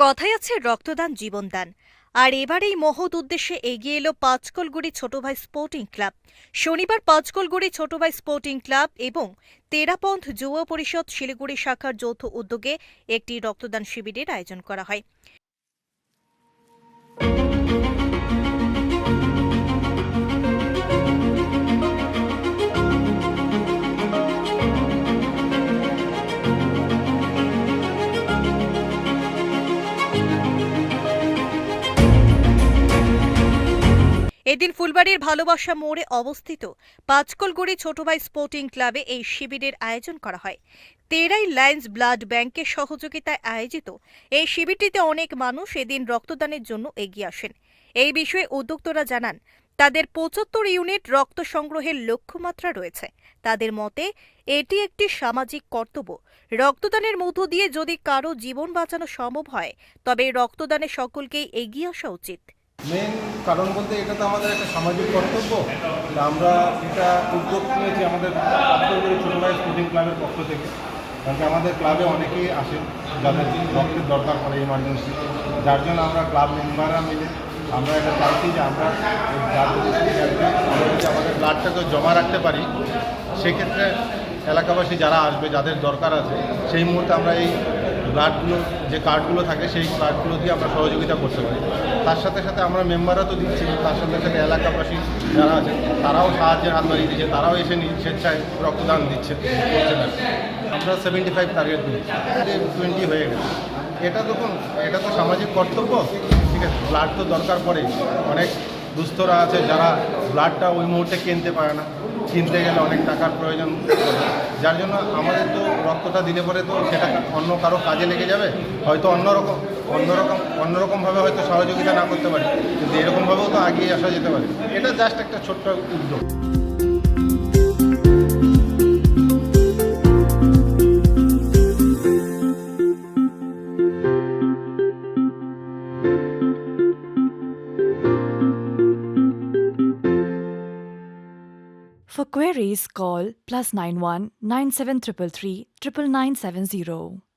কথায় আছে রক্তদান জীবনদান। আর এবার এই মহৎ উদ্দেশ্যে এগিয়ে এলো পাঁচকলগুড়ি ছোট ভাই স্পোর্টিং ক্লাব। শনিবার পাঁচকলগুড়ি ছোট ভাই স্পোর্টিং ক্লাব এবং তেরাপন্থ যুব পরিষদ শিলিগুড়ি শাখার যৌথ উদ্যোগে একটি রক্তদান শিবিরের আয়োজন করা হয়। এদিন ফুলবাড়ির ভালোবাসা মোড়ে অবস্থিত পাঁচকলগুড়ি ছোট ভাই স্পোর্টিং ক্লাবে এই শিবিরের আয়োজন করা হয়। তেরাই লায়ন্স ব্লাড ব্যাংকের সহযোগিতায় আয়োজিত এই শিবিরটিতে অনেক মানুষ এদিন রক্তদানের জন্য এগিয়ে আসেন। এই বিষয়ে উদ্যোক্তারা জানান, তাদের ৭৫ ইউনিট রক্ত সংগ্রহের লক্ষ্যমাত্রা রয়েছে। তাদের মতে এটি একটি সামাজিক কর্তব্য। রক্তদানের মধ্য দিয়ে যদি কারো জীবন বাঁচানো সম্ভব হয়, তবে রক্তদানে সকলকেই এগিয়ে আসা উচিত। মেন কারণ বলতে এটা তো আমাদের একটা সামাজিক কর্তব্য। তা আমরা এটা উদ্যোগ নিয়েছি আমাদের পাঁচকলগুড়ি ছোট ভাই স্পোর্টিং ক্লাবের পক্ষ থেকে। কারণ কি আমাদের ক্লাবে অনেকেই আসেন যাদের রক্তের দরকার পড়ে ইমার্জেন্সি, যার জন্য আমরা ক্লাব মেম্বাররা মিলে আমরা এটা চাইছি যে আমরা যদি আমাদের ব্লাডটাকে জমা রাখতে পারি, সেক্ষেত্রে এলাকাবাসী যারা আসবে, যাদের দরকার আছে, সেই মুহূর্তে আমরা এই ব্লাডগুলো যে কার্ডগুলো থাকে সেই কার্ডগুলো দিয়ে আমরা সহযোগিতা করতে পারি। তার সাথে সাথে আমরা মেম্বাররা তো দিচ্ছি, তার সাথে সাথে এলাকাবাসী যারা আছে তারাও সাহায্যের হাত বাড়িয়ে দিচ্ছে, তারাও এসে স্বেচ্ছায় রক্তদান দিচ্ছে করছেন। আমরা 75 টার্গেট দিচ্ছি, 20 হয়ে গেছে। এটা তো সামাজিক কর্তব্য, ঠিক আছে। ব্লাড তো দরকার পড়ে, অনেক দুস্থরা আছে যারা ব্লাডটা ওই মুহূর্তে কিনতে পারে না, কিনতে গেলে অনেক টাকার প্রয়োজন, যার জন্য আমাদের তো রক্তটা দিলে পরে তো সেটা অন্য কারো কাজে লেগে যাবে, হয়তো অন্যরকমভাবে হয়তো সহযোগিতা না করতে পারি, কিন্তু এরকমভাবেও তো এগিয়ে আসা যেতে পারে। এটা জাস্ট একটা ছোট্ট উদ্যোগ। For queries, call +91 9733 99970.